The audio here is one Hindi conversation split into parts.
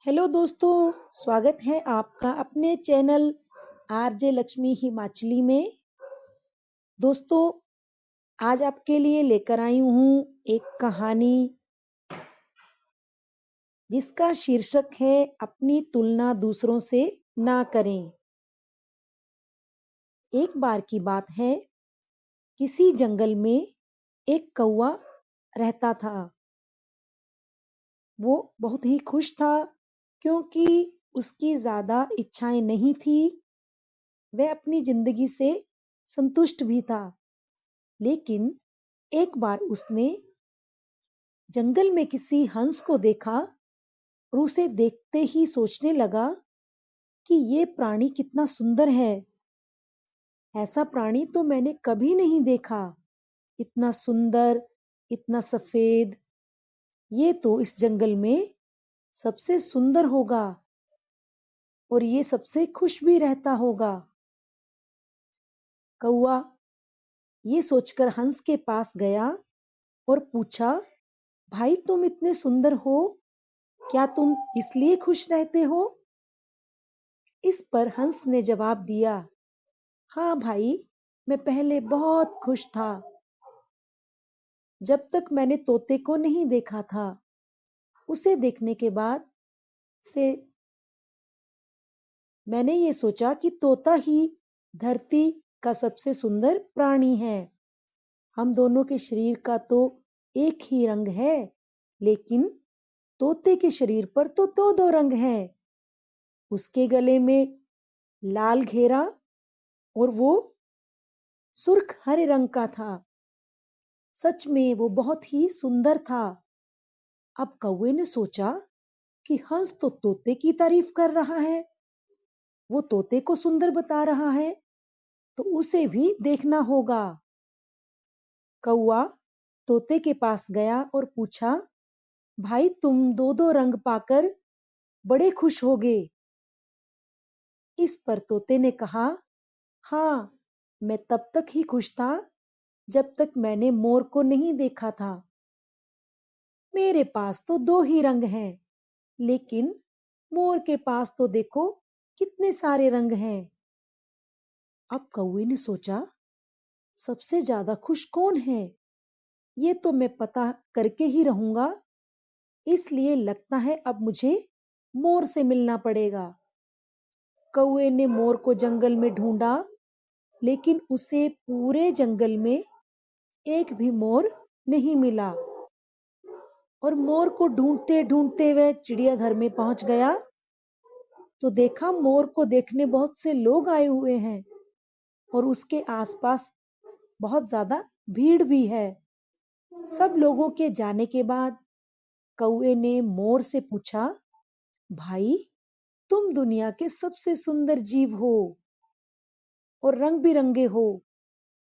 हेलो दोस्तों, स्वागत है आपका अपने चैनल आरजे लक्ष्मी हिमाचली में। दोस्तों, आज आपके लिए लेकर आई हूँ एक कहानी जिसका शीर्षक है अपनी तुलना दूसरों से ना करें। एक बार की बात है, किसी जंगल में एक कौवा रहता था। वो बहुत ही खुश था क्योंकि उसकी ज्यादा इच्छाएं नहीं थी। वह अपनी जिंदगी से संतुष्ट भी था। लेकिन एक बार उसने जंगल में किसी हंस को देखा और उसे देखते ही सोचने लगा कि ये प्राणी कितना सुंदर है। ऐसा प्राणी तो मैंने कभी नहीं देखा। इतना सुंदर, इतना सफेद, ये तो इस जंगल में सबसे सुंदर होगा और ये सबसे खुश भी रहता होगा। कौवा ये सोचकर हंस के पास गया और पूछा, भाई तुम इतने सुंदर हो, क्या तुम इसलिए खुश रहते हो? इस पर हंस ने जवाब दिया, हाँ भाई, मैं पहले बहुत खुश था, जब तक मैंने तोते को नहीं देखा था। उसे देखने के बाद से मैंने ये सोचा कि तोता ही धरती का सबसे सुंदर प्राणी है। हम दोनों के शरीर का तो एक ही रंग है, लेकिन तोते के शरीर पर तो दो दो रंग हैं। उसके गले में लाल घेरा और वो सुर्ख हरे रंग का था। सच में वो बहुत ही सुंदर था। अब कौवे ने सोचा कि हंस तो तोते की तारीफ कर रहा है, वो तोते को सुंदर बता रहा है, तो उसे भी देखना होगा। कौवा तोते के पास गया और पूछा, भाई तुम दो दो रंग पाकर बड़े खुश होगे। इस पर तोते ने कहा, हाँ, मैं तब तक ही खुश था जब तक मैंने मोर को नहीं देखा था। मेरे पास तो दो ही रंग हैं, लेकिन मोर के पास तो देखो कितने सारे रंग हैं। अब कौवे ने सोचा, सबसे ज्यादा खुश कौन है, ये तो मैं पता करके ही रहूंगा। इसलिए लगता है अब मुझे मोर से मिलना पड़ेगा। कौवे ने मोर को जंगल में ढूंढा, लेकिन उसे पूरे जंगल में एक भी मोर नहीं मिला। और मोर को ढूंढते ढूंढते वह चिड़ियाघर में पहुंच गया, तो देखा मोर को देखने बहुत से लोग आए हुए हैं और उसके आसपास बहुत ज्यादा भीड़ भी है। सब लोगों के जाने के बाद कौवे ने मोर से पूछा, भाई तुम दुनिया के सबसे सुंदर जीव हो और रंग बिरंगे हो।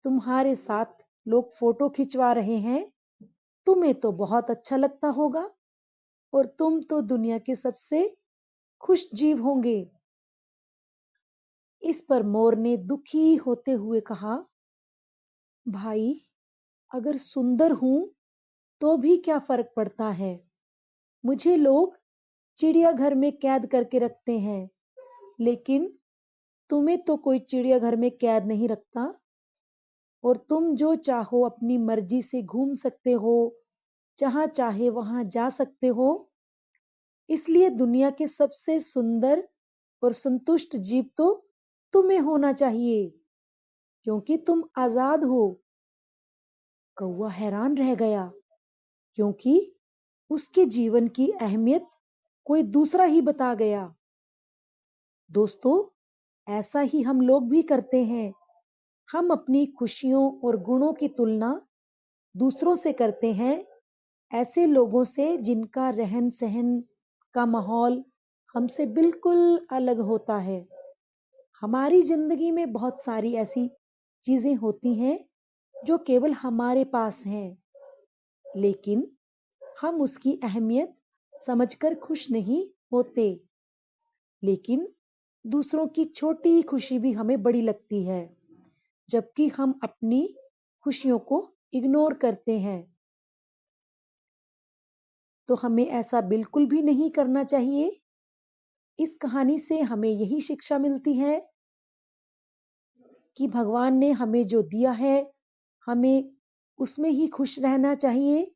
तुम्हारे साथ लोग फोटो खिंचवा रहे हैं, तुम्हें तो बहुत अच्छा लगता होगा और तुम तो दुनिया के सबसे खुश जीव होंगे। इस पर मोर ने दुखी होते हुए कहा, भाई अगर सुंदर हूं तो भी क्या फर्क पड़ता है। मुझे लोग चिड़ियाघर में कैद करके रखते हैं, लेकिन तुम्हें तो कोई चिड़ियाघर में कैद नहीं रखता और तुम जो चाहो अपनी मर्जी से घूम सकते हो, जहां चाहे वहां जा सकते हो। इसलिए दुनिया के सबसे सुंदर और संतुष्ट जीव तो तुम्हें होना चाहिए, क्योंकि तुम आजाद हो। कौवा हैरान रह गया, क्योंकि उसके जीवन की अहमियत कोई दूसरा ही बता गया। दोस्तों, ऐसा ही हम लोग भी करते हैं। हम अपनी खुशियों और गुणों की तुलना दूसरों से करते हैं, ऐसे लोगों से जिनका रहन सहन का माहौल हमसे बिल्कुल अलग होता है। हमारी जिंदगी में बहुत सारी ऐसी चीजें होती हैं जो केवल हमारे पास हैं, लेकिन हम उसकी अहमियत समझकर खुश नहीं होते। लेकिन दूसरों की छोटी खुशी भी हमें बड़ी लगती है, जबकि हम अपनी खुशियों को इग्नोर करते हैं। तो हमें ऐसा बिल्कुल भी नहीं करना चाहिए। इस कहानी से हमें यही शिक्षा मिलती है कि भगवान ने हमें जो दिया है, हमें उसमें ही खुश रहना चाहिए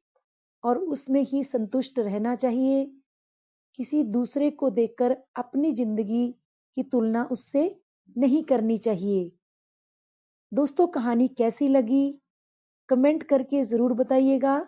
और उसमें ही संतुष्ट रहना चाहिए। किसी दूसरे को देखकर अपनी जिंदगी की तुलना उससे नहीं करनी चाहिए। दोस्तों, कहानी कैसी लगी कमेंट करके जरूर बताइएगा।